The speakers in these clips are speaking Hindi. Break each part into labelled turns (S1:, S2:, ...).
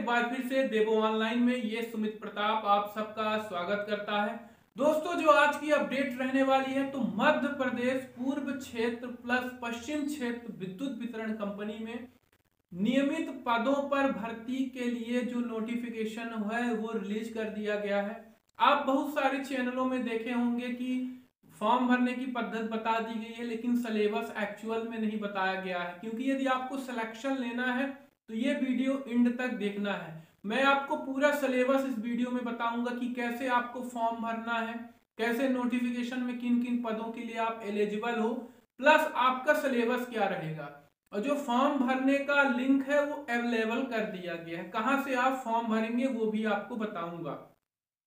S1: बार फिर से देवो ऑनलाइन में ये सुमित प्रताप आप सबका स्वागत करता है। दोस्तों, जो आज की अपडेट रहने वाली है तो मध्य प्रदेश पूर्व क्षेत्र प्लस पश्चिम क्षेत्र विद्युत वितरण कंपनी में नियमित पदों पर भर्ती के लिए जो नोटिफिकेशन है वो रिलीज कर दिया गया है। आप बहुत सारे चैनलों में देखे होंगे कि फॉर्म भरने की पद्धति बता दी गई है, लेकिन सिलेबस एक्चुअल में नहीं बताया गया है। क्योंकि यदि आपको सिलेक्शन लेना है तो ये वीडियो एंड तक देखना है। मैं आपको पूरा सिलेबस इस वीडियो में बताऊंगा कि कैसे आपको फॉर्म भरना है, कैसे नोटिफिकेशन में किन किन पदों के लिए आप एलिजिबल हो, प्लस आपका सिलेबस क्या रहेगा। और जो फॉर्म भरने का लिंक है वो अवेलेबल कर दिया गया है। कहां से आप फॉर्म भरेंगे वो भी आपको बताऊंगा।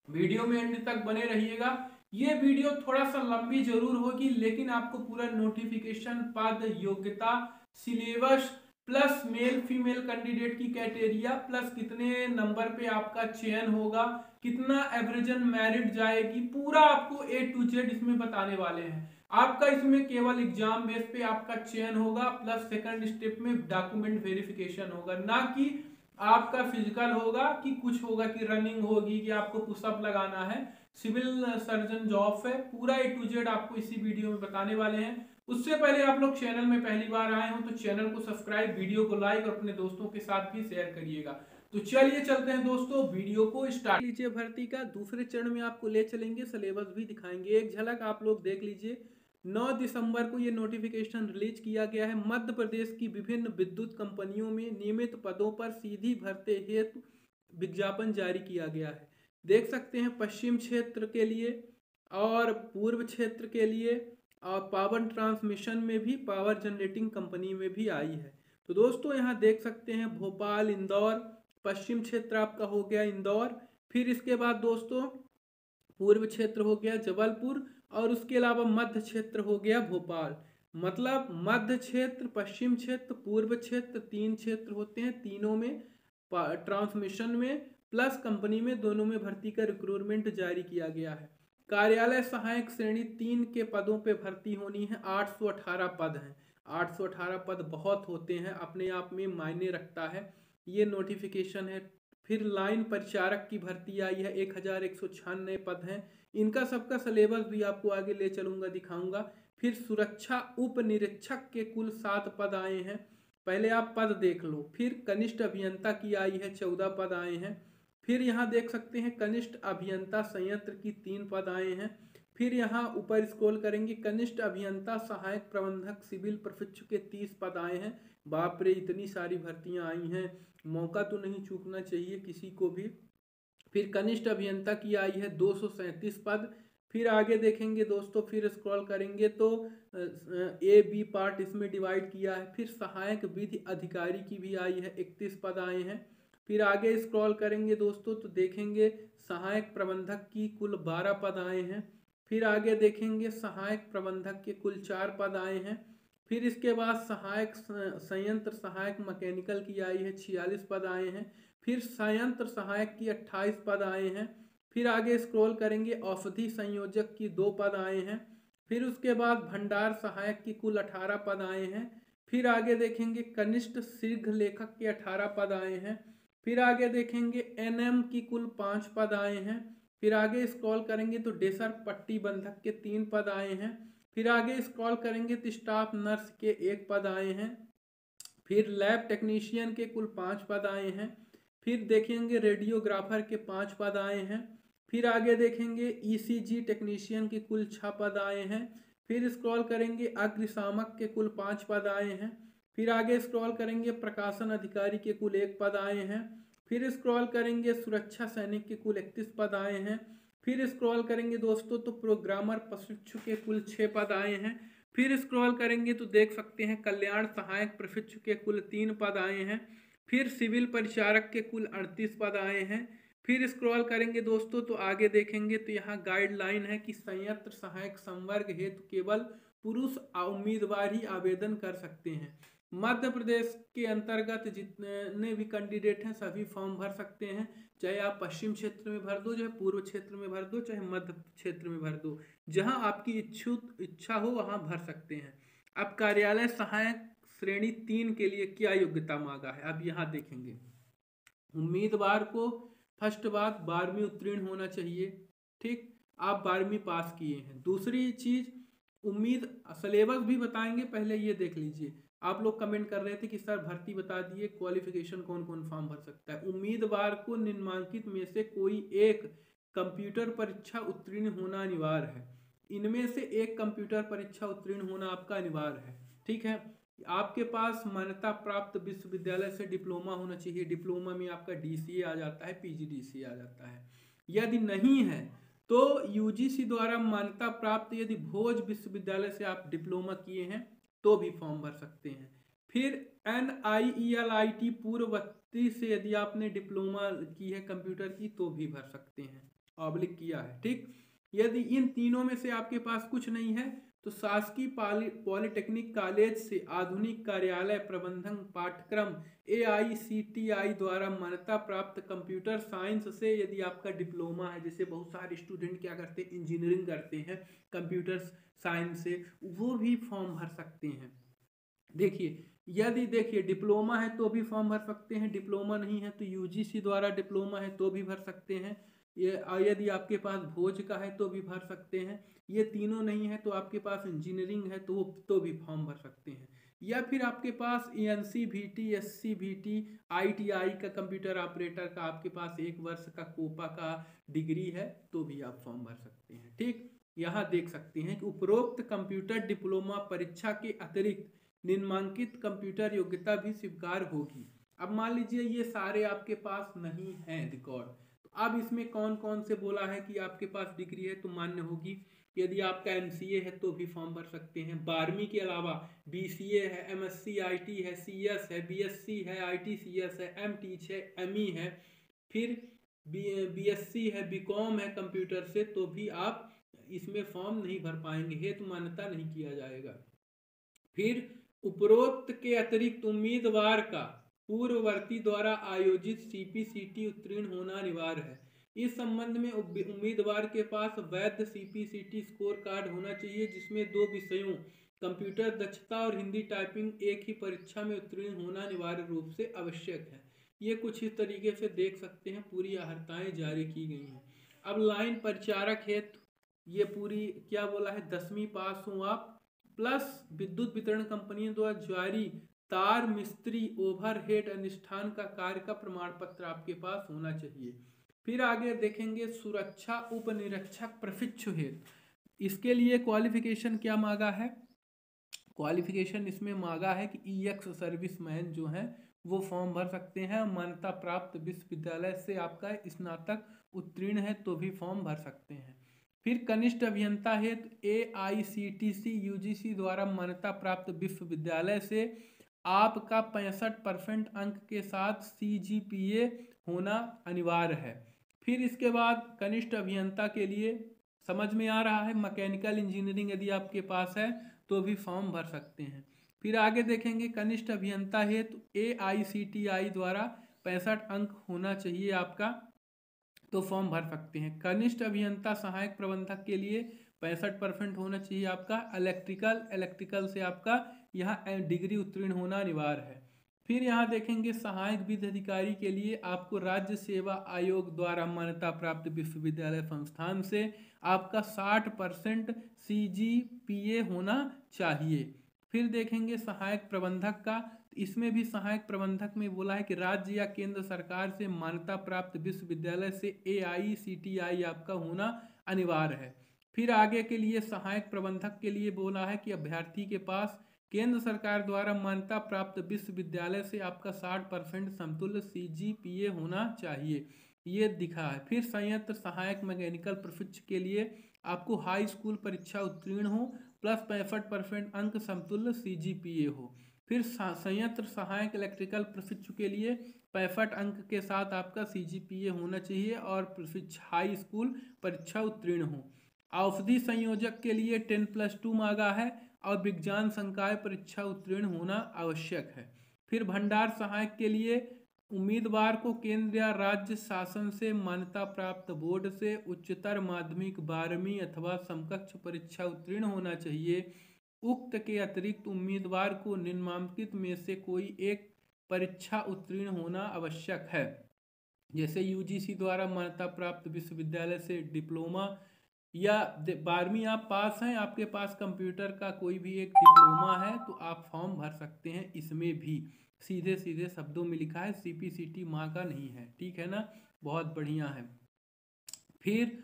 S1: वीडियो में एंड तक बने रहिएगा। ये वीडियो थोड़ा सा लंबी जरूर होगी, लेकिन आपको पूरा नोटिफिकेशन, पद, योग्यता, syllabus plus male female candidate की क्राइटेरिया प्लस कितने नंबर पे आपका चयन होगा, कितना एवरेजन मेरिट जाएगी, पूरा आपको ए टू जेड इसमें बताने वाले हैं। आपका इसमें केवल एग्जाम बेस पे आपका चयन होगा, प्लस सेकंड स्टेप में डॉक्यूमेंट वेरिफिकेशन होगा, ना कि आपका फिजिकल होगा कि कुछ होगा कि रनिंग होगी कि आपको पुशअप लगाना है। सिविल सर्जन जॉब है, पूरा ए टू जेड आपको इसी वीडियो में बताने वाले हैं। उससे पहले आप लोग चैनल में पहली बार आए हो तो चैनल को सब्सक्राइब, वीडियो को लाइक और अपने दोस्तों के साथ भी शेयर करिएगा। तो चलिए चलते हैं दोस्तों, वीडियो को स्टार्ट लीजिए। भर्ती का दूसरे चरण में आपको ले चलेंगे, सिलेबस भी दिखाएंगे। एक झलक आप लोग देख लीजिए। 9 दिसंबर को ये नोटिफिकेशन रिलीज किया गया है। मध्य प्रदेश की विभिन्न विद्युत कंपनियों में नियमित पदों पर सीधी भर्ती हेतु विज्ञापन जारी किया गया है। देख सकते हैं पश्चिम क्षेत्र के लिए और पूर्व क्षेत्र के लिए, और पावर ट्रांसमिशन में भी, पावर जनरेटिंग कंपनी में भी आई है। तो दोस्तों यहाँ देख सकते हैं भोपाल, इंदौर, पश्चिम क्षेत्र आपका हो गया इंदौर, फिर इसके बाद दोस्तों पूर्व क्षेत्र हो गया जबलपुर, और उसके अलावा मध्य क्षेत्र हो गया भोपाल। मतलब मध्य क्षेत्र, पश्चिम क्षेत्र, पूर्व क्षेत्र, तीन क्षेत्र होते हैं। तीनों में ट्रांसमिशन में प्लस कंपनी में, दोनों में भर्ती का रिक्रूटमेंट जारी किया गया है। कार्यालय सहायक श्रेणी 3 के पदों पे भर्ती होनी है। 818 पद हैं। 818 पद बहुत होते हैं, अपने आप में मायने रखता है। ये नोटिफिकेशन है। फिर लाइन परिचारक की भर्ती आई है, 1196 पद हैं। इनका सबका सिलेबस भी आपको आगे ले चलूंगा, दिखाऊंगा। फिर सुरक्षा उप निरीक्षक के कुल 7 पद आए हैं। पहले आप पद देख लो। फिर कनिष्ठ अभियंता की आई है, 14 पद आए हैं। फिर यहाँ देख सकते हैं कनिष्ठ अभियंता संयंत्र की 3 पद आए हैं। फिर यहाँ ऊपर स्क्रॉल करेंगे, कनिष्ठ अभियंता सहायक प्रबंधक सिविल प्रशिक्षु के 30 पद आए हैं। बाप रे, इतनी सारी भर्तियां आई हैं, मौका तो नहीं चूकना चाहिए किसी को भी। फिर कनिष्ठ अभियंता की आई है 237 पद। फिर आगे देखेंगे दोस्तों, फिर स्क्रॉल करेंगे तो ए बी पार्ट इसमें डिवाइड किया है। फिर सहायक विधि अधिकारी की भी आई है, 31 पद आए हैं। फिर आगे स्क्रॉल करेंगे दोस्तों तो देखेंगे सहायक प्रबंधक की कुल 12 पद आए हैं। फिर आगे देखेंगे सहायक प्रबंधक के कुल 4 पद आए हैं। फिर इसके बाद सहायक संयंत्र सहायक मैकेनिकल की आई है, 46 पद आए हैं। फिर संयंत्र सहायक की 28 पद आए हैं। फिर आगे स्क्रॉल करेंगे, औषधि संयोजक की 2 पद आए हैं। फिर उसके बाद भंडार सहायक की कुल 18 पद आए हैं। फिर आगे देखेंगे कनिष्ठ शीघ्र लेखक के 18 पद आए हैं। फिर आगे देखेंगे एनएम की कुल 5 पद आए हैं। फिर आगे स्क्रॉल करेंगे तो डेसर पट्टी बंधक के 3 पद आए हैं। फिर आगे स्क्रॉल करेंगे तो स्टाफ नर्स के 1 पद आए हैं। फिर लैब टेक्नीशियन के कुल 5 पद आए हैं। फिर देखेंगे रेडियोग्राफर के 5 पद आए हैं। फिर आगे देखेंगे ईसीजी टेक्नीशियन के कुल 6 पद आए हैं। फिर स्क्रॉल करेंगे अग्निशामक के कुल 5 पद आए हैं। फिर आगे स्क्रॉल करेंगे प्रकाशन अधिकारी के कुल 1 पद आए हैं। फिर स्क्रॉल करेंगे सुरक्षा सैनिक के कुल 31 पद आए हैं। फिर स्क्रॉल करेंगे दोस्तों तो प्रोग्रामर प्रशिक्षु के कुल 6 पद आए हैं। फिर स्क्रॉल करेंगे तो देख सकते हैं कल्याण सहायक प्रशिक्षु के कुल 3 पद आए हैं। फिर सिविल परिचारक के कुल 38 पद आए हैं। फिर स्क्रॉल करेंगे दोस्तों तो आगे देखेंगे तो यहाँ गाइडलाइन है कि संयंत्र सहायक संवर्ग हेतु केवल पुरुष उम्मीदवार ही आवेदन कर सकते हैं। मध्य प्रदेश के अंतर्गत जितने भी कैंडिडेट हैं सभी फॉर्म भर सकते हैं, चाहे आप पश्चिम क्षेत्र में भर दो, चाहे पूर्व क्षेत्र में भर दो, चाहे मध्य क्षेत्र में भर दो, जहां आपकी इच्छा हो वहां भर सकते हैं। अब कार्यालय सहायक श्रेणी 3 के लिए क्या योग्यता मांगा है, अब यहाँ देखेंगे। उम्मीदवार को फर्स्ट बात 12वीं उत्तीर्ण होना चाहिए। ठीक, आप 12वीं पास किए हैं। दूसरी चीज, उम्मीद सिलेबस भी बताएंगे, पहले ये देख लीजिए। आप लोग कमेंट कर रहे थे कि सर भर्ती बता दिए, क्वालिफिकेशन कौन कौन फॉर्म भर सकता है। उम्मीदवार को निम्नलिखित में से कोई एक कंप्यूटर परीक्षा उत्तीर्ण होना अनिवार्य है। इनमें से एक कंप्यूटर परीक्षा उत्तीर्ण होना आपका अनिवार्य है। ठीक है, आपके पास मान्यता प्राप्त विश्वविद्यालय से डिप्लोमा होना चाहिए। डिप्लोमा में आपका डीसीए आ जाता है, पीजीडीसीए आ जाता है। यदि नहीं है तो यूजीसी द्वारा मान्यता प्राप्त यदि भोज विश्वविद्यालय से आप डिप्लोमा किए हैं तो भी फॉर्म भर सकते हैं। फिर NIELIT पूर्ववर्ती से यदि आपने डिप्लोमा की है कंप्यूटर की तो भी भर सकते हैं, ऑब्लिक किया है। ठीक, यदि इन तीनों में से आपके पास कुछ नहीं है तो शासकीय पॉलिटेक्निक कॉलेज से आधुनिक कार्यालय प्रबंधन पाठ्यक्रम AICTI द्वारा मान्यता प्राप्त कंप्यूटर साइंस से यदि आपका डिप्लोमा है, जैसे बहुत सारे स्टूडेंट क्या करते हैं, इंजीनियरिंग करते हैं कंप्यूटर साइंस से, वो भी फॉर्म भर सकते हैं। देखिए डिप्लोमा है तो भी फॉर्म भर सकते हैं, डिप्लोमा नहीं है तो यूजीसी द्वारा डिप्लोमा है तो भी भर सकते हैं। यदि आपके पास भोज का है तो भी भर सकते हैं। ये तीनों नहीं है तो आपके पास इंजीनियरिंग है तो भी फॉर्म भर सकते हैं। या फिर आपके पास NCVT SCVT ITI का कंप्यूटर ऑपरेटर का आपके पास 1 वर्ष का कोपा का डिग्री है तो भी आप फॉर्म भर सकते हैं। ठीक, यहाँ देख सकते हैं कि उपरोक्त कंप्यूटर डिप्लोमा परीक्षा के अतिरिक्त निम्नांकित कंप्यूटर योग्यता भी स्वीकार होगी। अब मान लीजिए ये सारे आपके पास नहीं है रिकॉर्ड, तो अब इसमें कौन कौन से बोला है कि आपके पास डिग्री है तो मान्य होगी। यदि आपका MCA है तो भी फॉर्म भर सकते हैं। 12वीं के अलावा BCA है, MSc IT है, CS है, BSc है, ITCS है, MTech है, ME है, फिर BSc है, BCom है कंप्यूटर से, तो भी आप इसमें फॉर्म नहीं भर पाएंगे, हेतु मान्यता नहीं किया जाएगा। फिर उपरोक्त के अतिरिक्त उम्मीदवार का पूर्ववर्ती द्वारा आयोजित CPCT उत्तीर्ण होना अनिवार्य है। इस संबंध में उम्मीदवार के पास वैध CPCT स्कोर कार्ड होना चाहिए जिसमें 2 विषयों कंप्यूटर दक्षता और हिंदी टाइपिंग एक ही परीक्षा में उत्तीर्ण होना अनिवार्य रूप से आवश्यक है। ये कुछ इस तरीके से देख सकते हैं, पूरी अर्हताएं जारी की गई हैं। अब लाइन परिचारक हेतु ये पूरी क्या बोला है, 10वीं पास हो आप, प्लस विद्युत वितरण कंपनियों द्वारा जारी तार मिस्त्री ओवरहेड अनुष्ठान का कार्य का प्रमाण पत्र आपके पास होना चाहिए। फिर आगे देखेंगे सुरक्षा उपनिरीक्षक प्रशिक्षु हेतु, इसके लिए क्वालिफिकेशन क्या मांगा है, क्वालिफिकेशन इसमें मांगा है कि EX सर्विसमैन जो है वो फॉर्म भर सकते हैं। मान्यता प्राप्त विश्वविद्यालय से आपका स्नातक उत्तीर्ण है तो भी फॉर्म भर सकते हैं। फिर कनिष्ठ अभियंता हेतु AICTC UGC द्वारा मान्यता प्राप्त विश्वविद्यालय से आपका 65% अंक के साथ CGPA होना अनिवार्य है। फिर इसके बाद कनिष्ठ अभियंता के लिए समझ में आ रहा है, मैकेनिकल इंजीनियरिंग यदि आपके पास है तो भी फॉर्म भर सकते हैं। फिर आगे देखेंगे कनिष्ठ अभियंता हेतु AICTI द्वारा 65 अंक होना चाहिए आपका, तो फॉर्म भर सकते हैं। कनिष्ठ अभियंता सहायक प्रबंधक के लिए 65% होना चाहिए आपका। इलेक्ट्रिकल से आपका यहाँ डिग्री उत्तीर्ण होना अनिवार्य है। फिर यहाँ देखेंगे सहायक विधि अधिकारी के लिए आपको राज्य सेवा आयोग द्वारा मान्यता प्राप्त विश्वविद्यालय संस्थान से आपका 60% CGPA होना चाहिए। फिर देखेंगे सहायक प्रबंधक का, इसमें भी सहायक प्रबंधक में बोला है कि राज्य या केंद्र सरकार से मान्यता प्राप्त विश्वविद्यालय से AICTI आपका होना अनिवार्य है। फिर आगे के लिए सहायक प्रबंधक के लिए बोला है कि अभ्यर्थी के पास केंद्र सरकार द्वारा मान्यता प्राप्त विश्वविद्यालय से आपका 60% समतुल्य CGPA होना चाहिए, ये दिखा है। फिर संयंत्र सहायक मैकेनिकल प्रशिक्षु के लिए आपको हाई स्कूल परीक्षा उत्तीर्ण हो प्लस 65% अंक समतुल्य CGPA हो। फिर संयंत्र सहायक इलेक्ट्रिकल प्रशिक्षु के लिए 65 अंक के साथ आपका CGPA होना चाहिए और प्रशिक्षु हाई स्कूल परीक्षा उत्तीर्ण हो। औषधि संयोजक के लिए 10+2 मांगा है और विज्ञान संकाय परीक्षा उत्तीर्ण होना आवश्यक है। फिर भंडार सहायक के लिए उम्मीदवार को केंद्र या राज्य शासन से मान्यता प्राप्त बोर्ड से उच्चतर माध्यमिक 12वीं अथवा समकक्ष परीक्षा उत्तीर्ण होना चाहिए। उक्त के अतिरिक्त उम्मीदवार को निम्नलिखित में से कोई एक परीक्षा उत्तीर्ण होना आवश्यक है। जैसे यूजीसी द्वारा मान्यता प्राप्त विश्वविद्यालय से डिप्लोमा या 12वीं आप पास हैं, आपके पास कंप्यूटर का कोई भी एक डिप्लोमा है तो आप फॉर्म भर सकते हैं। इसमें भी सीधे सीधे शब्दों में लिखा है, सीपीसीटी माँ का नहीं है, ठीक है ना, बहुत बढ़िया है। फिर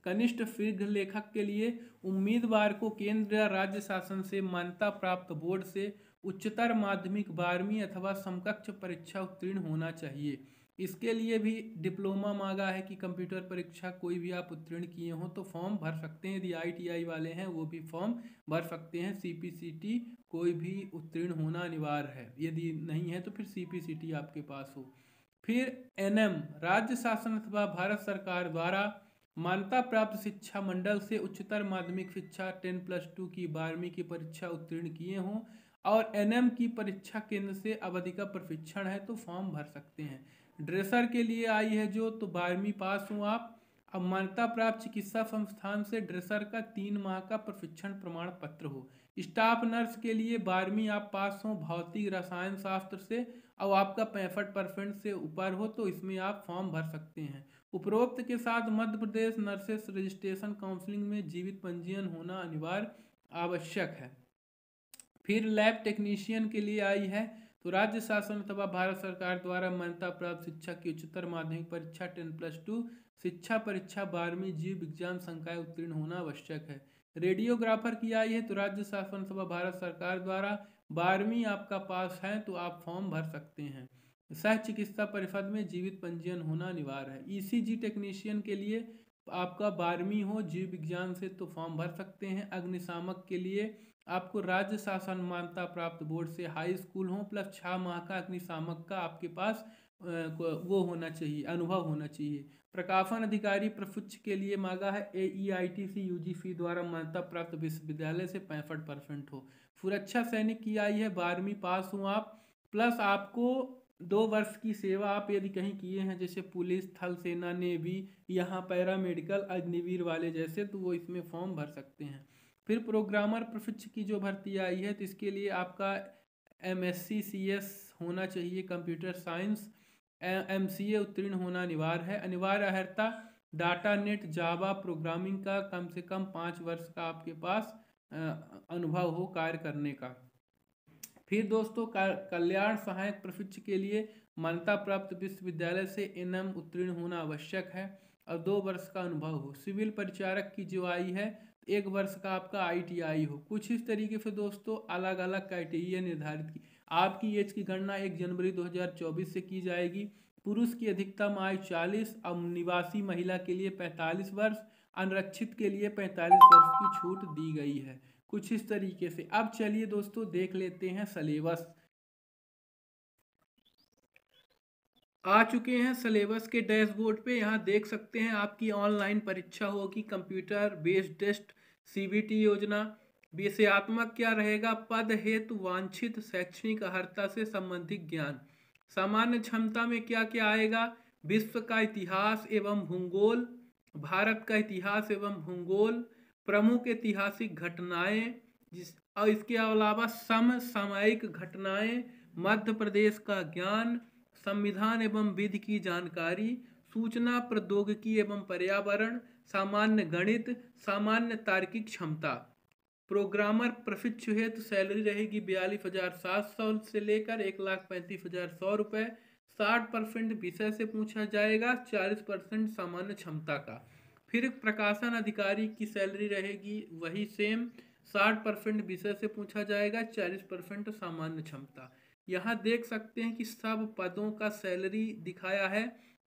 S1: कनिष्ठ शीघ्र लेखक के लिए उम्मीदवार को केंद्र या राज्य शासन से मान्यता प्राप्त बोर्ड से उच्चतर माध्यमिक 12वीं अथवा समकक्ष परीक्षा उत्तीर्ण होना चाहिए। इसके लिए भी डिप्लोमा मांगा है कि कंप्यूटर परीक्षा कोई भी आप उत्तीर्ण किए हों तो फॉर्म भर सकते हैं। यदि आईटीआई वाले हैं वो भी फॉर्म भर सकते हैं। सीपीसीटी कोई भी उत्तीर्ण होना अनिवार्य है, यदि नहीं है तो फिर सीपीसीटी आपके पास हो। फिर एनएम राज्य शासन अथवा भारत सरकार द्वारा मान्यता प्राप्त शिक्षा मंडल से उच्चतर माध्यमिक शिक्षा 10+2 की 12वीं की परीक्षा उत्तीर्ण किए हों और एनएम की परीक्षा केंद्र से अवधि का प्रशिक्षण है तो फॉर्म भर सकते हैं। ड्रेसर के लिए आई है जो, तो 12वीं पास हो आप। अब मान्यता प्राप्त चिकित्सा संस्थान से ड्रेसर का 3 माह का प्रशिक्षण प्रमाण पत्र हो। स्टाफ नर्स के लिए 12वीं आप पास हो भौतिक रसायन शास्त्र से और आपका 65% से ऊपर हो तो इसमें आप फॉर्म भर सकते हैं। उपरोक्त के साथ Madhya Pradesh nurses registration counselling में जीवित पंजीयन होना अनिवार्य आवश्यक है। फिर लैब टेक्नीशियन के लिए आई है तो राज्य शासन अथवा भारत सरकार द्वारा मान्यता प्राप्त शिक्षा की उच्चतर माध्यमिक परीक्षा 10+2 शिक्षा परीक्षा 12वीं जीव विज्ञान संकाय उत्तीर्ण होना आवश्यक है। रेडियोग्राफर की आई है तो राज्य शासन अथवा भारत सरकार द्वारा 12वीं आपका पास है तो आप फॉर्म भर सकते हैं। सह चिकित्सा परिषद में जीवित पंजीयन होना अनिवार्य है। ईसीजी टेक्नीशियन के लिए आपका 12वीं हो जीव विज्ञान से तो फॉर्म भर सकते हैं। अग्निशामक के लिए आपको राज्य शासन मान्यता प्राप्त बोर्ड से हाई स्कूल हो प्लस 6 माह का अग्निशामक का आपके पास वो होना चाहिए, अनुभव होना चाहिए। प्रकाशन अधिकारी प्रशिक्ष के लिए मांगा है AEITC यूजीसी द्वारा मान्यता प्राप्त विश्वविद्यालय से 65% हो। सुरक्षा सैनिक की आई है 12वीं पास हो आप प्लस आपको 2 वर्ष की सेवा आप यदि कहीं किए हैं जैसे पुलिस, थल सेना, नेवी, यहाँ पैरामेडिकल, अग्निवीर वाले जैसे, तो वो इसमें फॉर्म भर सकते हैं। फिर प्रोग्रामर प्रशिक्षक की जो भर्ती आई है तो इसके लिए आपका MSc CS होना चाहिए, कंप्यूटर साइंस, MCA उत्तीर्ण होना अनिवार्य है। अनिवार्य अर्हता डाटा नेट जावा प्रोग्रामिंग का कम से कम 5 वर्ष का आपके पास अनुभव हो कार्य करने का। फिर दोस्तों कल्याण सहायक प्रशिक्षक के लिए मान्यता प्राप्त विश्वविद्यालय से NM उत्तीर्ण होना आवश्यक है और 2 वर्ष का अनुभव हो। सिविल परिचारक की जो आई है 1 वर्ष का आपका ITI हो। कुछ इस तरीके से दोस्तों अलग अलग क्राइटेरिया निर्धारित की। आपकी एज की गणना 1 जनवरी 2024 से की जाएगी। पुरुष की अधिकतम आयु 40, अब निवासी महिला के लिए 45 वर्ष, अनरक्षित के लिए 45 वर्ष की छूट दी गई है। कुछ इस तरीके से। अब चलिए दोस्तों देख लेते हैं सिलेबस। आ चुके हैं सिलेबस के डैशबोर्ड पे। यहाँ देख सकते हैं आपकी ऑनलाइन परीक्षा होगी, कंप्यूटर बेस्ड टेस्ट, CBT योजना। विषयात्मक क्या रहेगा? पद हेतु वांछित शैक्षणिक अर्हता से संबंधित ज्ञान। सामान्य क्षमता में क्या क्या आएगा? विश्व का इतिहास एवं भूगोल, भारत का इतिहास एवं भूगोल, प्रमुख ऐतिहासिक घटनाएं, और इसके अलावा समसामयिक घटनाएं, मध्य प्रदेश का ज्ञान, संविधान एवं विधि की जानकारी, सूचना प्रौद्योगिकी एवं पर्यावरण, सामान्य गणित, सामान्य तार्किक क्षमता। प्रोग्रामर प्रशिक्षु हेतु सैलरी रहेगी 42,700 से लेकर 1,35,100 रुपये। 60% विषय से पूछा जाएगा, 40% सामान्य क्षमता का। फिर प्रकाशन अधिकारी की सैलरी रहेगी वही सेम, 60% विषय से पूछा जाएगा, 40% सामान्य क्षमता। यहाँ देख सकते हैं कि सब पदों का सैलरी दिखाया है,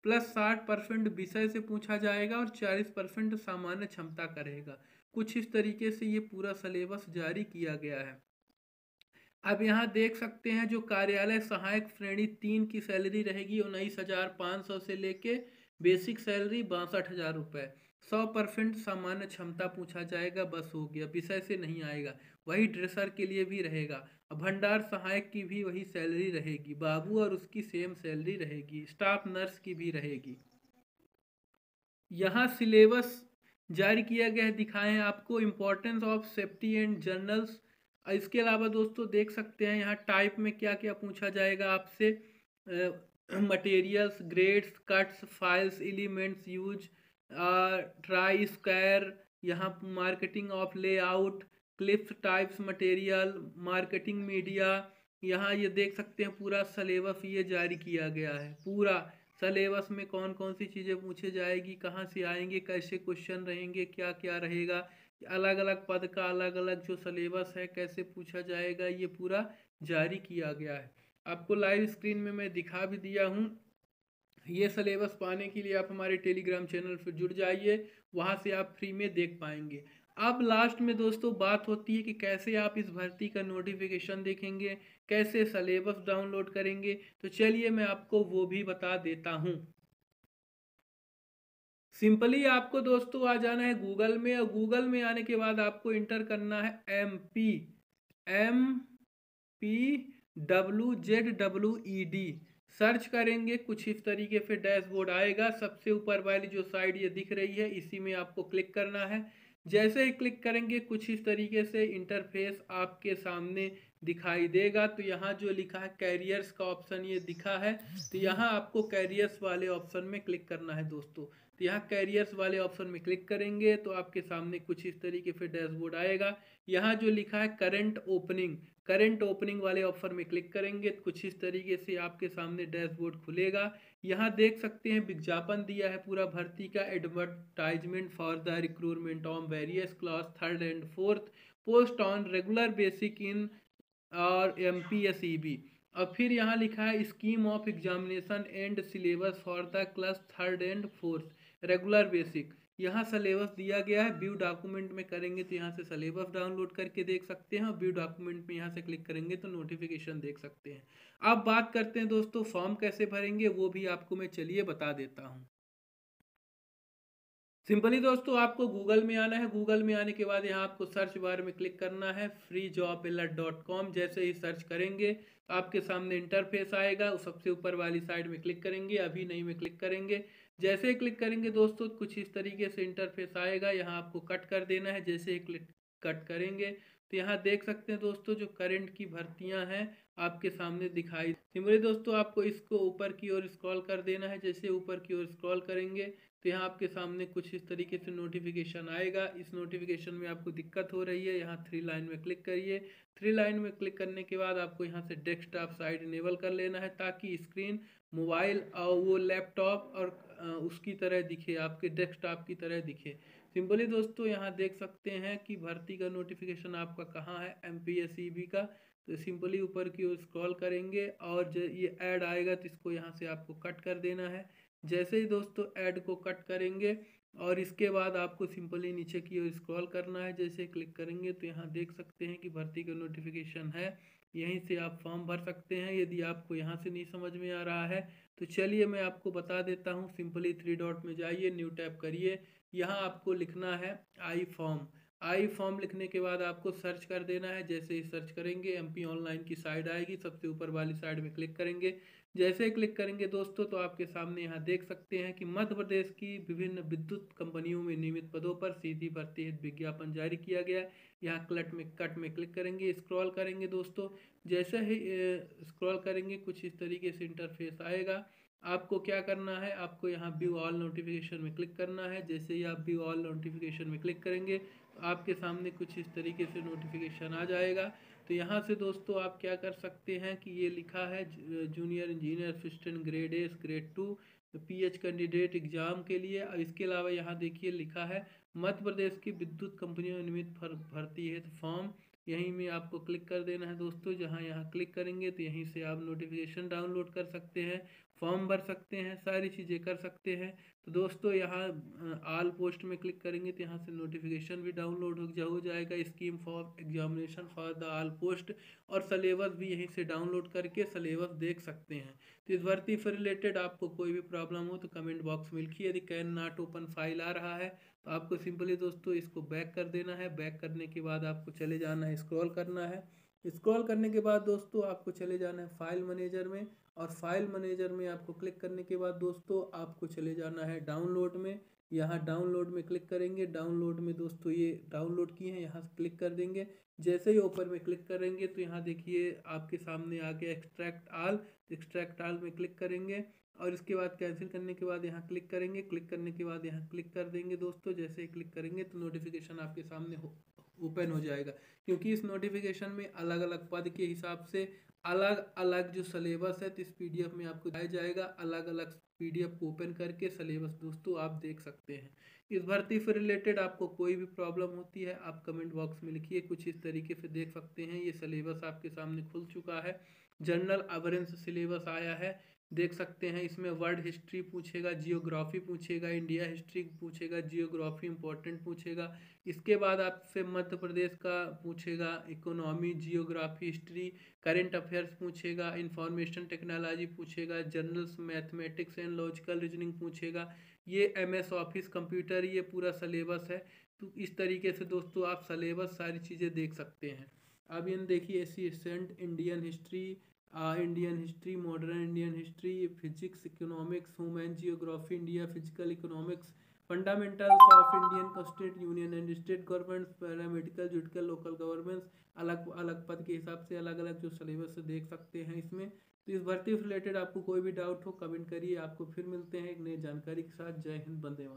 S1: प्लस 60% विषय से पूछा जाएगा और 40% सामान्य क्षमता का रहेगा। कुछ इस तरीके से ये पूरा सिलेबस जारी किया गया है। अब यहाँ देख सकते हैं जो कार्यालय सहायक श्रेणी 3 की सैलरी रहेगी 19,500 से लेके बेसिक सैलरी 62,000 रुपये। 100% सामान्य क्षमता पूछा जाएगा, बस हो गया, विषय से नहीं आएगा। वही ड्रेसर के लिए भी रहेगा। भंडार सहायक की भी वही सैलरी रहेगी, बाबू और उसकी सेम सैलरी रहेगी। स्टाफ नर्स की भी रहेगी। यहाँ सिलेबस जारी किया गया है, दिखाएं आपको। Importance of safety and journals. इसके अलावा दोस्तों देख सकते हैं यहाँ टाइप में क्या क्या पूछा जाएगा आपसे। Materials, grades, cuts, files, elements use, try square, यहाँ marketing of layout, clips, types, material, marketing media. यहाँ ये देख सकते हैं पूरा सलेबस ये जारी किया गया है। पूरा सलेबस में कौन कौन सी चीज़ें पूछे जाएगी, कहाँ से आएंगे, कैसे क्वेश्चन रहेंगे, क्या क्या रहेगा, अलग अलग पद का अलग अलग जो सलेबस है कैसे पूछा जाएगा, ये पूरा जारी किया गया है। आपको लाइव स्क्रीन में मैं दिखा भी दिया हूँ। ये सिलेबस पाने के लिए आप हमारे टेलीग्राम चैनल पर जुड़ जाइए, वहाँ से आप फ्री में देख पाएंगे। अब लास्ट में दोस्तों बात होती है कि कैसे आप इस भर्ती का नोटिफिकेशन देखेंगे, कैसे सिलेबस डाउनलोड करेंगे। तो चलिए मैं आपको वो भी बता देता हूँ। सिंपली आपको दोस्तों आ जाना है गूगल में, और गूगल में आने के बाद आपको इंटर करना है MPWZWED। सर्च करेंगे कुछ इस तरीके से डैशबोर्ड आएगा। सबसे ऊपर वाली जो साइड ये दिख रही है इसी में आपको क्लिक करना है। जैसे ही क्लिक करेंगे कुछ इस तरीके से इंटरफेस आपके सामने दिखाई देगा। तो यहाँ जो लिखा है कैरियर्स का ऑप्शन ये दिखा है, तो यहाँ आपको कैरियर्स वाले ऑप्शन में क्लिक करना है दोस्तों। तो यहाँ कैरियर्स वाले ऑप्शन में क्लिक करेंगे तो आपके सामने कुछ इस तरीके से डैशबोर्ड आएगा। यहाँ जो लिखा है करंट ओपनिंग वाले ऑप्शन में क्लिक करेंगे तो कुछ इस तरीके से आपके सामने डैशबोर्ड खुलेगा। यहाँ देख सकते हैं विज्ञापन दिया है पूरा भर्ती का, advertisement for the recruitment on various class 3rd and 4th post on regular basic in और MPSEB। और फिर यहाँ लिखा है scheme of examination and syllabus for the class 3rd and 4th regular basic. यहाँ सिलेबस दिया गया है। व्यू डॉक्यूमेंट में करेंगे तो यहाँ से सिलेबस डाउनलोड करके देख सकते हैं, और व्यू डॉक्यूमेंट में यहाँ से क्लिक करेंगे तो नोटिफिकेशन देख सकते हैं। अब बात करते हैं दोस्तों फॉर्म कैसे भरेंगे, वो भी आपको मैं चलिए बता देता हूँ। सिंपली दोस्तों आपको गूगल में आना है। गूगल में आने के बाद यहाँ आपको सर्च बार में क्लिक करना है freejobalert.com। जैसे ही सर्च करेंगे तो आपके सामने इंटरफेस आएगा, उस सबसे ऊपर वाली साइड में क्लिक करेंगे, अभी नहीं में क्लिक करेंगे। जैसे ही क्लिक करेंगे दोस्तों कुछ इस तरीके से इंटरफेस आएगा। यहाँ आपको कट कर देना है। जैसे ही क्लिक कट करेंगे तो यहाँ देख सकते हैं दोस्तों जो करंट की भर्तियाँ हैं आपके सामने दिखाई। सिंपली दोस्तों आपको इसको ऊपर की ओर स्क्रॉल कर देना है। जैसे ऊपर की ओर स्क्रॉल करेंगे तो यहाँ आपके सामने कुछ इस तरीके से नोटिफिकेशन आएगा। इस नोटिफिकेशन में आपको दिक्कत हो रही है, यहाँ 3 लाइन में क्लिक करिए। 3 लाइन में क्लिक करने के बाद आपको यहाँ से डेस्कटॉप साइड इनेबल कर लेना है, ताकि स्क्रीन मोबाइल और वो लैपटॉप और उसकी तरह दिखे, आपके डेस्कटॉप की तरह दिखे। सिंपली दोस्तों यहाँ देख सकते हैं कि भर्ती का नोटिफिकेशन आपका कहाँ है, MPSEB का। तो सिंपली ऊपर की ओर स्क्रॉल करेंगे और ये ऐड आएगा तो इसको यहाँ से आपको कट कर देना है। जैसे ही दोस्तों ऐड को कट करेंगे और इसके बाद आपको सिंपली नीचे की ओर स्क्रॉल करना है। जैसे क्लिक करेंगे तो यहाँ देख सकते हैं कि भर्ती का नोटिफिकेशन है, यहीं से आप फॉर्म भर सकते हैं। यदि आपको यहाँ से नहीं समझ में आ रहा है तो चलिए मैं आपको बता देता हूँ। सिंपली 3 डॉट में जाइए, न्यू टैब करिए, यहाँ आपको लिखना है आई फॉर्म लिखने के बाद आपको सर्च कर देना है। जैसे ही सर्च करेंगे MP ऑनलाइन की साइड आएगी, सबसे ऊपर वाली साइड में क्लिक करेंगे। जैसे क्लिक करेंगे दोस्तों तो आपके सामने यहाँ देख सकते हैं कि मध्य प्रदेश की विभिन्न विद्युत कंपनियों में नियमित पदों पर सीधी भर्ती हेतु विज्ञापन जारी किया गया है। यहाँ कट में क्लिक करेंगे, स्क्रॉल करेंगे दोस्तों। जैसे ही स्क्रॉल करेंगे कुछ इस तरीके से इंटरफेस आएगा। आपको क्या करना है, आपको यहाँ व्यू ऑल नोटिफिकेशन में क्लिक करना है। जैसे ही आप व्यू ऑल नोटिफिकेशन में क्लिक करेंगे तो आपके सामने कुछ इस तरीके से नोटिफिकेशन आ जाएगा। तो यहाँ से दोस्तों आप क्या कर सकते हैं कि ये लिखा है junior engineer assistant grade A grade 2 PH candidate exam के लिए। और इसके अलावा यहाँ देखिए लिखा है मध्य प्रदेश की विद्युत कंपनियों में नियमित भर्ती है तो फॉर्म, यहीं में आपको क्लिक कर देना है दोस्तों। जहाँ यहाँ क्लिक करेंगे तो यहीं से आप नोटिफिकेशन डाउनलोड कर सकते हैं, फॉर्म भर सकते हैं, सारी चीज़ें कर सकते हैं। तो दोस्तों यहाँ ऑल पोस्ट में क्लिक करेंगे तो यहाँ से नोटिफिकेशन भी डाउनलोड हो जाएगा, scheme for examination for the all post, और सिलेबस भी यहीं से डाउनलोड करके सिलेबस देख सकते हैं। तो इस भर्ती से रिलेटेड आपको कोई भी प्रॉब्लम हो तो कमेंट बॉक्स में लिखिए। यदि कैन नॉट ओपन फाइल आ रहा है तो आपको सिंपली दोस्तों इसको बैक कर देना है। बैक करने के बाद आपको चले जाना है, स्क्रॉल करना है। स्क्रॉल करने के बाद दोस्तों आपको चले जाना है फाइल मैनेजर में, और फाइल मैनेजर में आपको क्लिक करने के बाद दोस्तों आपको चले जाना है डाउनलोड में। यहाँ डाउनलोड में क्लिक करेंगे। डाउनलोड में दोस्तों ये डाउनलोड किए हैं, यहाँ से क्लिक कर देंगे। जैसे ही ओपन में क्लिक करेंगे तो यहाँ देखिए आपके सामने आ गया एक्सट्रैक्ट आल में क्लिक करेंगे और इसके बाद कैंसिल करने के बाद यहाँ क्लिक करेंगे। क्लिक करने के बाद यहाँ क्लिक कर देंगे दोस्तों। जैसे ही क्लिक करेंगे तो नोटिफिकेशन आपके सामने ओपन हो जाएगा, क्योंकि इस नोटिफिकेशन में अलग अलग पद के हिसाब से अलग अलग जो सिलेबस है तो इस पीडीएफ में आपको दिखाया जाएगा। अलग अलग पीडीएफ को ओपन करके सिलेबस दोस्तों आप देख सकते हैं। इस भर्ती से रिलेटेड आपको कोई भी प्रॉब्लम होती है आप कमेंट बॉक्स में लिखिए। कुछ इस तरीके से देख सकते हैं, ये सिलेबस आपके सामने खुल चुका है। जनरल अवेयरेंस सिलेबस आया है, देख सकते हैं। इसमें वर्ल्ड हिस्ट्री पूछेगा, जियोग्राफी पूछेगा, इंडिया हिस्ट्री पूछेगा, जियोग्राफी इंपॉर्टेंट पूछेगा। इसके बाद आपसे मध्य प्रदेश का पूछेगा, economy, geography, history, current affairs पूछेगा, इंफॉर्मेशन टेक्नोलॉजी पूछेगा, general mathematics and logical reasoning पूछेगा। ये MS ऑफिस कंप्यूटर, ये पूरा सिलेबस है। तो इस तरीके से दोस्तों आप सिलेबस सारी चीज़ें देख सकते हैं। अब ये देखिए ancient Indian history, modern Indian history, physics, economics, human geography, India, physical economics, fundamentals of Indian state union and state governments, paramedical, judicial, local governments, अलग अलग पद के हिसाब से अलग अलग जो सिलेबस देख सकते हैं इसमें। तो इस भर्ती से रिलेटेड आपको कोई भी डाउट हो कमेंट करिए। आपको फिर मिलते हैं एक नई जानकारी के साथ। जय हिंद, वंदे मातरम।